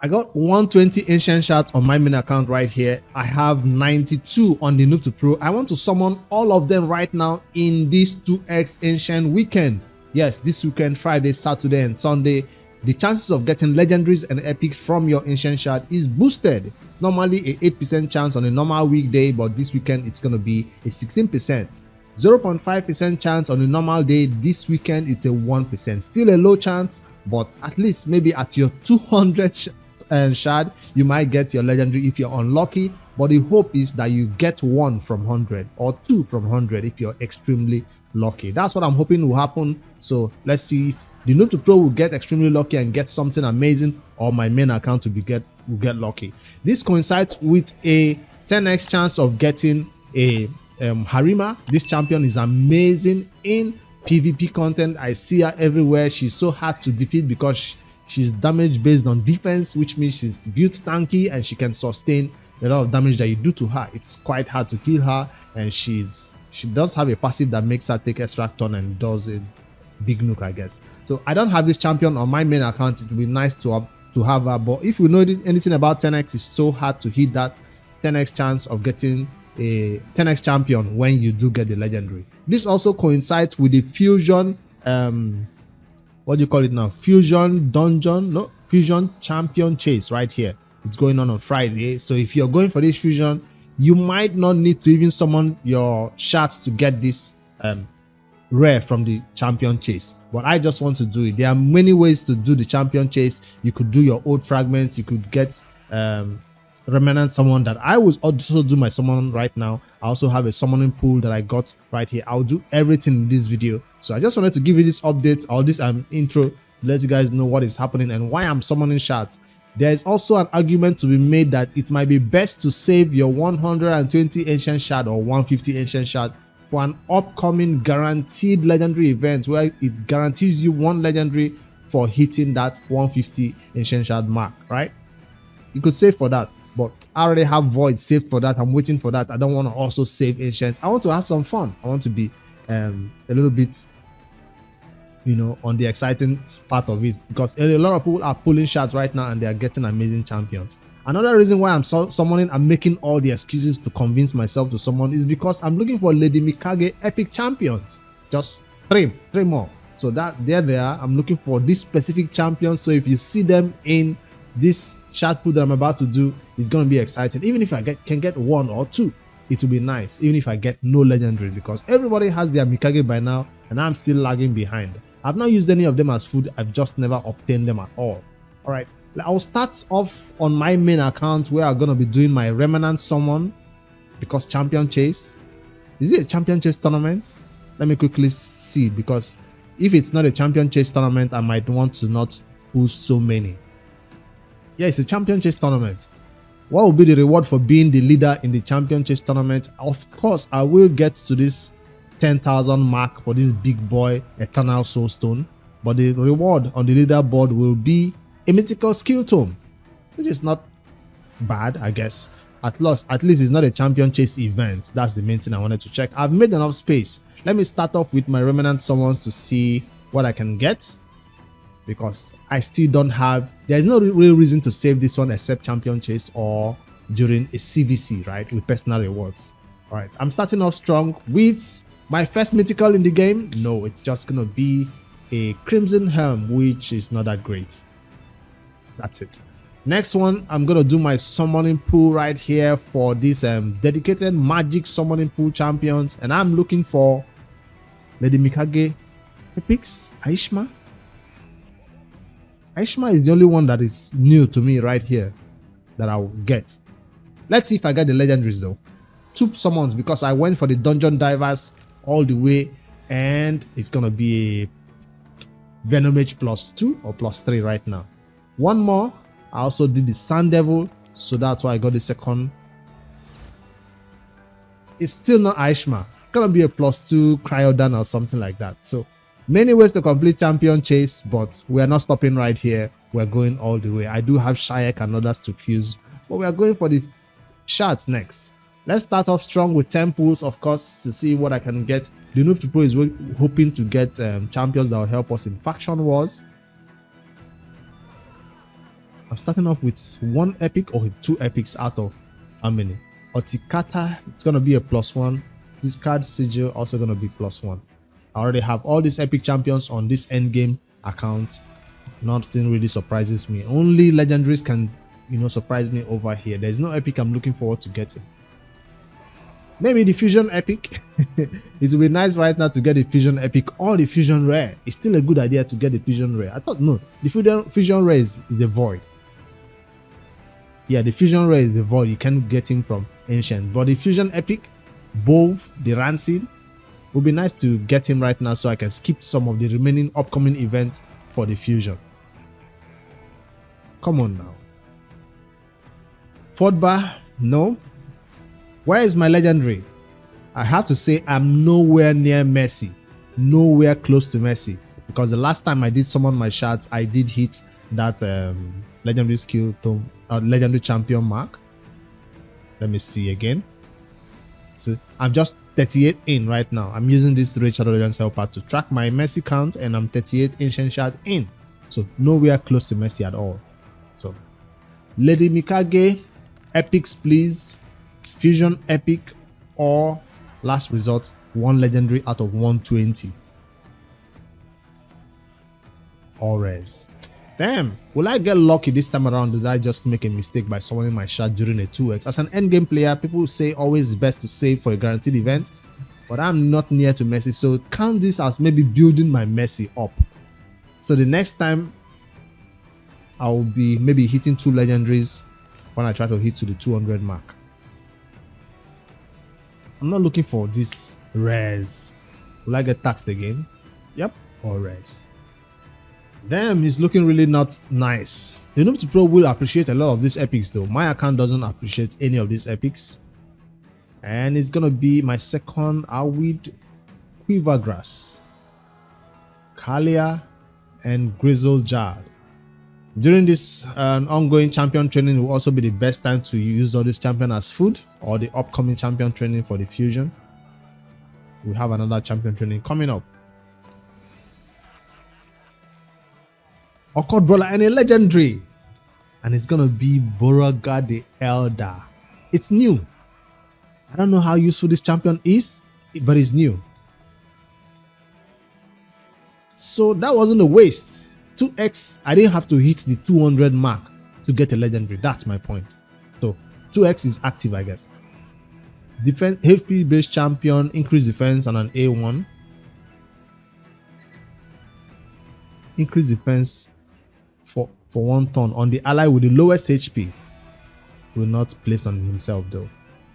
I got 120 ancient shards on my main account right here. I have 92 on the Noob to Pro. I want to summon all of them right now in this 2x ancient weekend. Yes, this weekend, Friday, Saturday, and Sunday, the chances of getting legendaries and epics from your ancient shard is boosted. It's normally a 8% chance on a normal weekday, but this weekend it's going to be a 16%. 0.5% chance on a normal day. This weekend it's a 1%. Still a low chance, but at least maybe at your 200 shard you might get your legendary if you're unlucky, but the hope is that you get 1 from 100 or 2 from 100 if you're extremely lucky. That's what I'm hoping will happen. So let's see if the Noob to Pro will get extremely lucky and get something amazing, or my main account will get lucky. This coincides with a 10x chance of getting a Harima. This champion is amazing in PvP content. I see her everywhere. She's so hard to defeat because she's damage based on defense, which means she's built tanky and she can sustain a lot of damage that you do to her. It's quite hard to kill her, and she does have a passive that makes her take extra turn and does a big nuke, I guess. So I don't have this champion on my main account. It would be nice to have her, but if you know anything about 10x, it's so hard to hit that 10x chance of getting a 10x champion when you do get the legendary. This also coincides with the fusion what do you call it now, fusion champion chase right here. It's going on Friday. So if you're going for this fusion, you might not need to even summon your shards to get this rare from the champion chase, but I just want to do it. There are many ways to do the champion chase. You could do your old fragments, you could get remnant summon that I will also do my summon right now. I also have a summoning pool that I got right here. I'll do everything in this video. So I just wanted to give you this update or this intro to let you guys know what is happening and why I'm summoning shards. There is also an argument to be made that it might be best to save your 120 ancient shard or 150 ancient shard for an upcoming guaranteed legendary event where it guarantees you 1 legendary for hitting that 150 ancient shard mark, right? You could save for that, but I already have void saved for that. I'm waiting for that. I don't want to also save ancients. I want to have some fun. I want to be a little bit, you know, on the exciting part of it, because a lot of people are pulling shards right now and they are getting amazing champions. Another reason why I'm summoning and making all the excuses to convince myself to summon is because I'm looking for Lady Mikage epic champions. Just three more. So that there they are. I'm looking for this specific champion. So if you see them in this shard pool that I'm about to do, it's going to be exciting. Even if I can get 1 or 2, it will be nice. Even if I get no legendary, because everybody has their Mikage by now and I'm still lagging behind. I've not used any of them as food. I've just never obtained them at all. All right, I'll start off on my main account where I'm going to be doing my remnant summon, because champion chase. Is it a champion chase tournament? Let me quickly see, because if it's not a champion chase tournament, I might want to not pull so many. Yeah, it's a champion chase tournament. What will be the reward for being the leader in the champion chase tournament? Of course, I will get to this 10,000 mark for this big boy eternal soul stone, but the reward on the leaderboard will be a mythical skill tome, which is not bad, I guess. At least it's not a champion chase event. That's the main thing I wanted to check. I've made enough space. Let me start off with my remnant summons to see what I can get, because I still don't have, there's no real reason to save this one except champion chase or during a CVC, right, with personal rewards. All right, I'm starting off strong with my first mythical in the game. No, it's just gonna be a crimson helm, which is not that great. That's it. Next one, I'm gonna do my summoning pool right here for this dedicated magic summoning pool champions, and I'm looking for Lady Mikage epics. Aishma is the only one that is new to me right here that I'll get. Let's see if I get the legendaries though. 2 summons, because I went for the dungeon divers all the way, and it's gonna be a Venom H +2 or +3 right now. 1 more. I also did the Sand Devil, so that's why I got the second. It's still not Aishma. Gonna be a +2 Cryodan or something like that. So many ways to complete champion chase, but we're not stopping right here. We're going all the way. I do have Shayek and others to fuse, but we are going for the shards next. Let's start off strong with 10 pools, of course, to see what I can get. The Noob to Pro is hoping to get champions that will help us in faction wars. I'm starting off with 1 epic or 2 epics out of how many? Otikata, it's going to be a +1. Discard Sigil, also going to be +1. I already have all these epic champions on this endgame account. Nothing really surprises me. Only legendaries can, surprise me over here. There's no epic I'm looking forward to getting. Maybe the fusion epic. It would be nice right now to get the fusion epic or the fusion rare. It's still a good idea to get the fusion rare. I thought no, the fusion rare is a void. Yeah, the fusion rare is a void. You can't get him from ancient, but the fusion epic, both the rancid, would be nice to get him right now so I can skip some of the remaining upcoming events for the fusion. Come on now. Fort bar, no. Where is my legendary? I have to say I'm nowhere near Messi, nowhere close to Messi, because the last time I did summon my shards, I did hit that legendary skill to legendary champion mark. Let me see again. So I'm just 38 in right now. I'm using this Raid Shadow Legends helper to track my Messi count, and I'm 38 ancient shard in, so nowhere close to Messi at all. So Lady Mikage, epics please. Fusion epic, or last resort 1 legendary out of 120. Or res. Damn, will I get lucky this time around? Did I just make a mistake by summoning my shard during a 2x? As an endgame player, people say always best to save for a guaranteed event, but I'm not near to Messi, so count this as maybe building my Messi up. So the next time I'll be maybe hitting 2 legendaries when I try to hit to the 200 mark. I'm not looking for this res. Will I get taxed again? Yep, or res. Damn, it's looking really not nice. The Noob to Pro will appreciate a lot of these epics though. My account doesn't appreciate any of these epics. And it's gonna be my second Awid, Quivergrass, Kalia, and Grizzle Jar. During this ongoing champion training will also be the best time to use all this champion as food, or the upcoming champion training for the fusion. We have another champion training coming up. Occult Brawler and a legendary, and it's gonna be Beauregard the Elder. It's new. I don't know how useful this champion is, but it's new. So that wasn't a waste. 2x, I didn't have to hit the 200 mark to get a legendary. That's my point. So 2x is active, I guess. Defense, HP based champion, increase defense on an A1. Increase defense for 1 turn on the ally with the lowest HP. Will not place on himself though.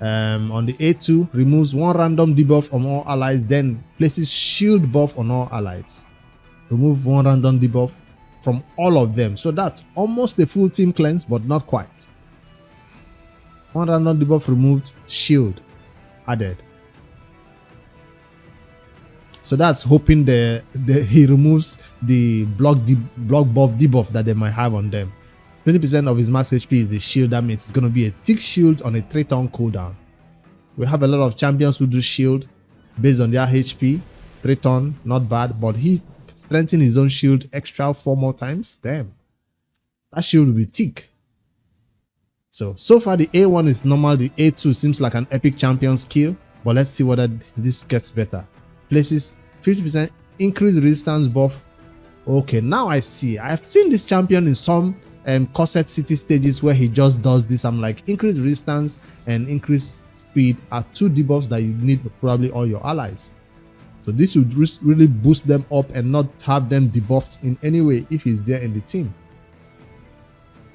On the A2, removes 1 random debuff from all allies, then places shield buff on all allies. Remove 1 random debuff from all of them. So that's almost a full team cleanse, but not quite. 1 random debuff removed, shield added. So that's hoping he removes the block buff debuff that they might have on them. 20% of his max HP is the shield. That means it's going to be a thick shield on a 3-turn cooldown. We have a lot of champions who do shield based on their HP. 3-turn, not bad, but he strengthened his own shield extra 4 more times. Damn, that shield will be thick. So far the A1 is normal. The A2 seems like an epic champion skill, but let's see whether this gets better. Places 50% increased resistance buff. Okay, now I see. I've seen this champion in some corset city stages where he just does this. I'm like, increased resistance and increased speed are 2 debuffs that you need for probably all your allies. So this would really boost them up and not have them debuffed in any way if he's there in the team.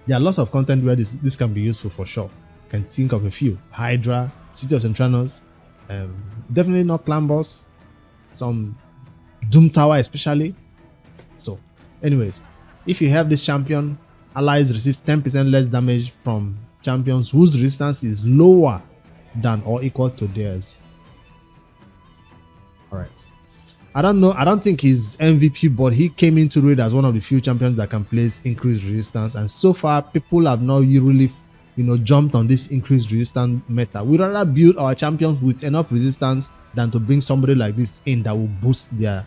There are lots of content where this can be useful for sure. Can think of a few. Hydra, City of Centranos, definitely not Clan Boss, some Doom Tower especially. So anyways, if you have this champion, allies receive 10% less damage from champions whose resistance is lower than or equal to theirs. Alright. I don't know. I don't think he's MVP, but he came into Raid as one of the few champions that can place increased resistance. And so far, people have not really, jumped on this increased resistance meta. We'd rather build our champions with enough resistance than to bring somebody like this in that will boost their,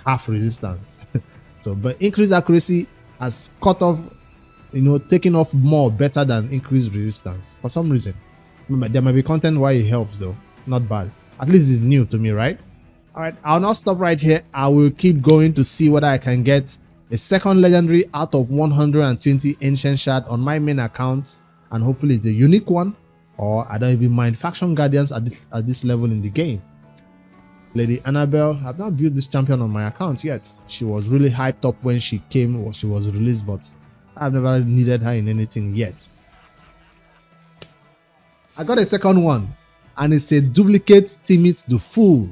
half resistance. So, but increased accuracy has cut off taking off more better than increased resistance for some reason. There might be content why it helps though. Not bad. At least it's new to me, right? All right, I'll not stop right here. I will keep going to see whether I can get a second legendary out of 120 ancient shard on my main account, and hopefully it's a unique one, or I don't even mind faction guardians at this level in the game. Lady Annabelle, I've not built this champion on my account yet. She was really hyped up when she came or she was released, but I've never needed her in anything yet. I got a second one, and it's a duplicate Timid the Fool.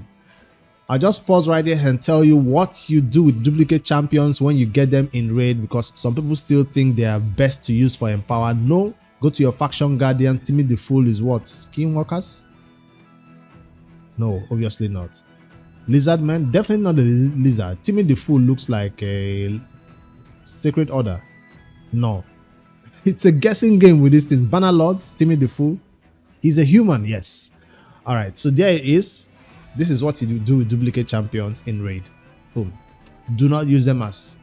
I'll just pause right here and tell you what you do with duplicate champions when you get them in raid, because some people still think they are best to use for empower. No, go to your faction guardian. Timid the Fool is what? Skinwalkers? No, obviously not. Lizard Man? Definitely not the lizard. Timid the Fool looks like a Sacred Order. No. It's a guessing game with these things. Banner Lords, Timid the Fool. He's a human, yes. Alright, so there it is. This is what you do with duplicate champions in raid. Boom. Do not use them as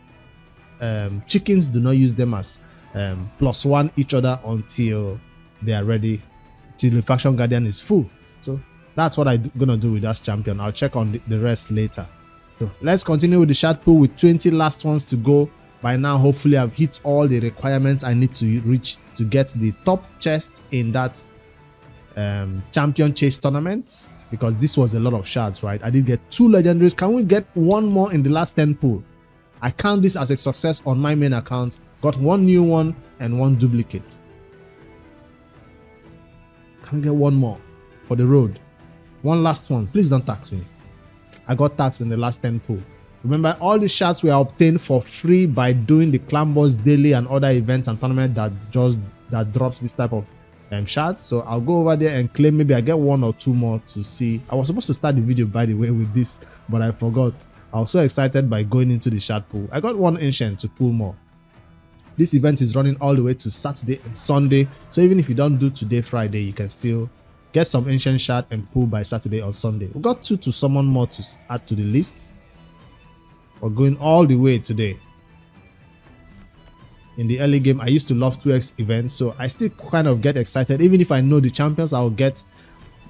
chickens. Do not use them as +1 each other until they are ready, till the faction guardian is full. So that's what I'm gonna do with that champion. I'll check on the rest later. So let's continue with the shard pool with 20 last ones to go. By now, hopefully I've hit all the requirements I need to reach to get the top chest in that champion chase tournament, because this was a lot of shards, right? I did get 2 legendaries. Can we get one more in the last 10 pool? I count this as a success on my main account. Got 1 new one and 1 duplicate. Can we get one more for the road? One last one. Please don't tax me. I got taxed in the last 10 pool. Remember, all the shards were obtained for free by doing the clan boss daily and other events and tournaments that drops this type of shards. So I'll go over there and claim. Maybe I get 1 or 2 more to see. I was supposed to start the video, by the way, with this, but I forgot. I was so excited by going into the shard pool. I got 1 ancient to pull more. This event is running all the way to Saturday and Sunday, so even if you don't do today, Friday, you can still get some ancient shard and pull by Saturday or Sunday. We got 2 to summon more to add to the list. We're going all the way today. In the early game, I used to love 2x events, so I still kind of get excited. Even if I know the champions I'll get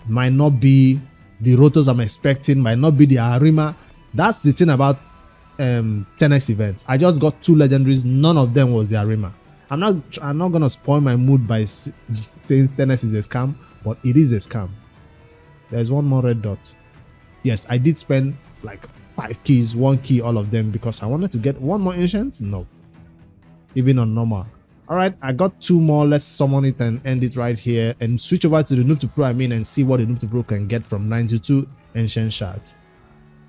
might not be the rotos I'm expecting, might not be the Arima. That's the thing about 10x events. I just got 2 legendaries. None of them was the Arima. I'm not gonna spoil my mood by saying 10x is a scam, but it is a scam. There's 1 more red dot. Yes, I did spend like 5 keys, 1 key, all of them, because I wanted to get 1 more ancient. No, even on normal. All right, I got 2 more. Let's summon it and end it right here and switch over to the Noob to Pro, and see what the Noob to Pro can get from 92 ancient shards.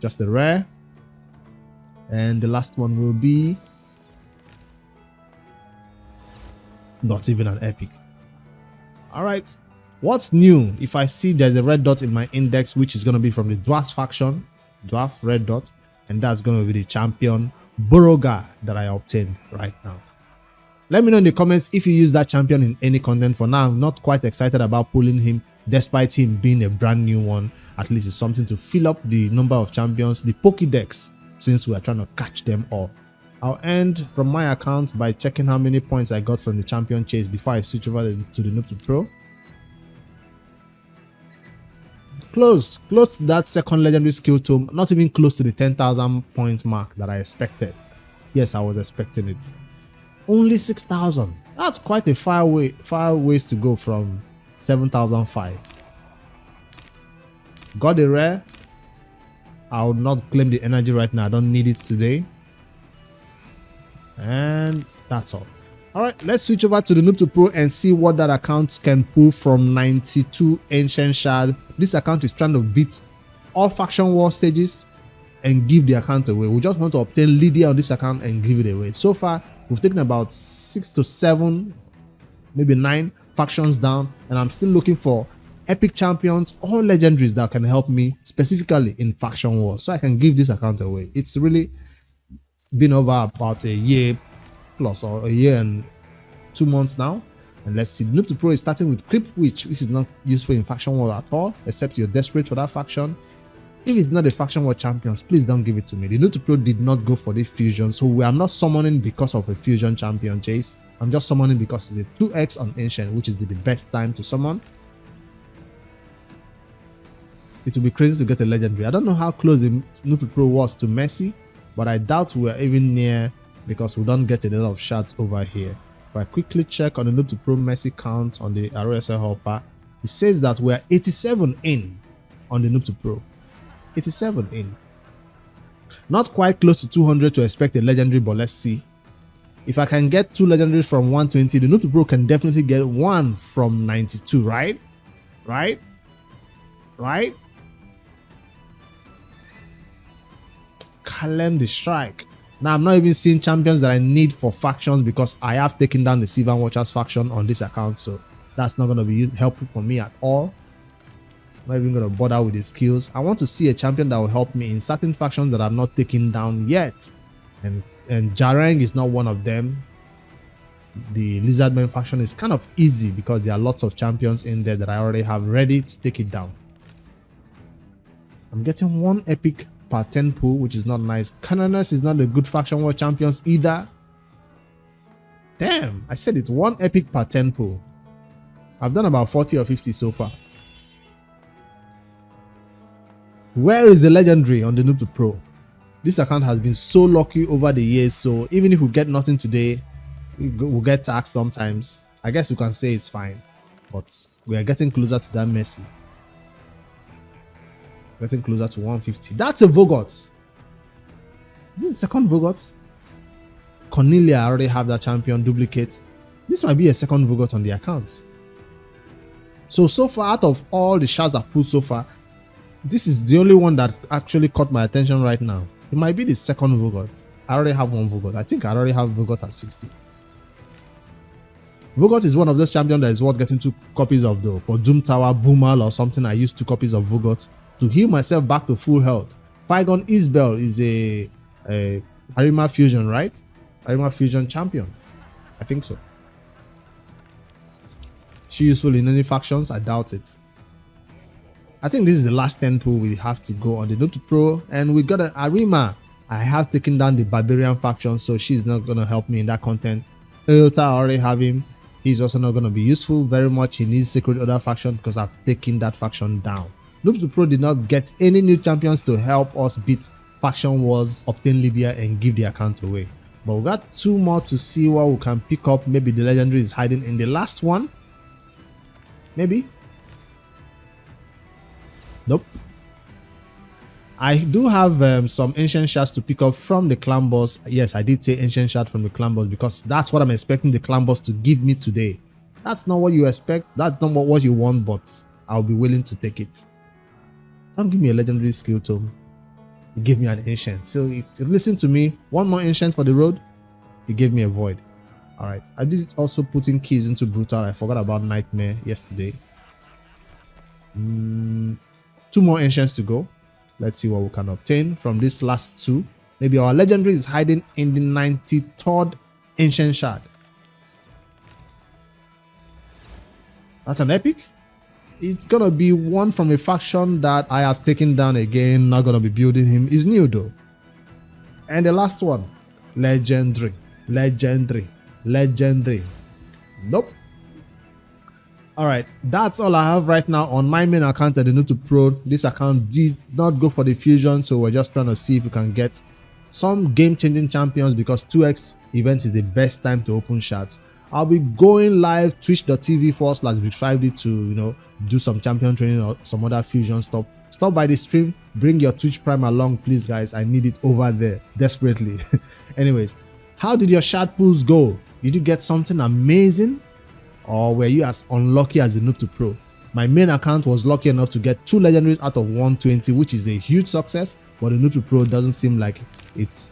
Just a rare, and the last one will be not even an epic. All right, what's new? If I see there's a red dot in my index, which is going to be from the dwarf faction, dwarf red dot, and that's going to be the champion Boroga that I obtained right now. Let me know in the comments if you use that champion in any content. For now, I'm not quite excited about pulling him, despite him being a brand new one. At least it's something to fill up the number of champions, the Pokédex, since we are trying to catch them all. I'll end from my account by checking how many points I got from the champion chase before I switch over to the Noob to Pro. Close to that second legendary skill tome, not even close to the 10,000 points mark that I expected. Yes, I was expecting it. Only 6,000. That's quite a far ways to go from 7,005. Got a rare. I will not claim the energy right now. I don't need it today. And that's all. All right, let's switch over to the Noob to Pro and see what that account can pull from 92 ancient shard. This account is trying to beat all faction war stages and give the account away. We just want to obtain Lydia on this account and give it away. So far, we've taken about 6 to 7, maybe 9 factions down, and I'm still looking for epic champions or legendaries that can help me specifically in faction war, so I can give this account away. It's really been over about a year plus, or a year and 2 months now. And let's see, Noob to Pro is starting with Crypt Witch, which is not useful in faction war at all, except you're desperate for that faction. If it's not the faction war champions, please don't give it to me. The Noob Pro did not go for this fusion, so we are not summoning because of a fusion champion chase. I'm just summoning because it's a 2x on ancient, which is the best time to summon. It will be crazy to get a legendary. I don't know how close the Noob Pro was to Messi, but I doubt we're even near because we don't get a lot of shards over here. If I quickly check on the Noob Pro Messi count on the RSL hopper, it says that we're 87 in on the Noob Pro. 87 in. Not quite close to 200 to expect a legendary, but let's see. If I can get 2 legendaries from 120, the Noob Pro can definitely get 1 from 92, right? Right? Kalem the strike. Now I'm not even seeing champions that I need for factions because I have taken down the Silver Watchers faction on this account, so that's not going to be helpful for me at all. I'm not even going to bother with the skills. I want to see a champion that will help me in certain factions that I'm not taking down yet, and Jarang is not one of them. The Lizardman faction is kind of easy because there are lots of champions in there that I already have ready to take it down. I'm getting 1 epic per 10 pool, which is not nice. Canonas is not a good faction war champions either. Damn, I said it's 1 epic per 10 pool. I've done about 40 or 50 so far. Where is the legendary on the Noob Pro? This account has been so lucky over the years, so even if we get nothing today, we'll get taxed sometimes. I guess you can say it's fine, but we are getting closer to that Messi. Getting closer to 150. That's a Vogot. Is this the second Vogot? Cornelia, I already have that champion duplicate. This might be a second Vogot on the account. So far, out of all the shards I've pulled so far, this is the only one that actually caught my attention right now. It might be the second Vogot. I already have 1 Vogot. I think I already have Vogot at 60. Vogot is one of those champions that is worth getting 2 copies of though. For Doom Tower, Boomal or something, I used 2 copies of Vogot to heal myself back to full health. Pygon Isbel is a Arima Fusion, right? Arima Fusion champion. I think so. She useful in any factions? I doubt it. I think this is the last 10 pool we have to go on the Noob Pro, and we got an Arima. I have taken down the Barbarian faction, so she's not going to help me in that content. Eota, I already have him. He's also not going to be useful very much. He needs Sacred Order faction because I've taken that faction down. Noob Pro did not get any new champions to help us beat faction wars, obtain Lydia, and give the account away. But we got 2 more to see what we can pick up. Maybe the legendary is hiding in the last one. Maybe. Nope. I do have some ancient shards to pick up from the clan boss. Yes, I did say ancient shard from the clan boss because that's what I'm expecting the clan boss to give me today. That's not what you expect. That's not what you want, but I'll be willing to take it. Don't give me a legendary skill tome. He gave me an ancient. So listen to me. 1 more ancient for the road. He gave me a void. Alright. I did also put in keys into brutal. I forgot about nightmare yesterday. 2 more ancients to go. Let's see what we can obtain from this last 2. Maybe our legendary is hiding in the 93rd ancient shard. That's an epic. It's gonna be one from a faction that I have taken down again. Not gonna be building him. Is new though. And the last one, legendary. Nope. Alright, that's all I have right now on my main account at the Noob Pro. This account did not go for the fusion, so we're just trying to see if we can get some game-changing champions because 2x event is the best time to open shards. I'll be going live twitch.tv/Bit5D to do some champion training or some other fusion stuff. Stop by the stream, bring your Twitch Prime along, please guys. I need it over there desperately. Anyways, how did your shard pools go? Did you get something amazing? Or were you as unlucky as the Noob Pro? My main account was lucky enough to get 2 legendaries out of 120, which is a huge success, but the Noob Pro doesn't seem like it's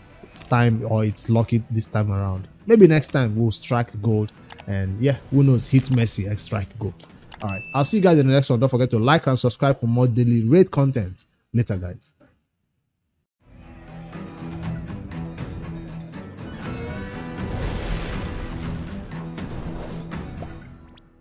time or it's lucky this time around. Maybe next time we'll strike gold, and yeah, who knows, hit Messi and strike gold. Alright, I'll see you guys in the next one. Don't forget to like and subscribe for more daily raid content. Later guys.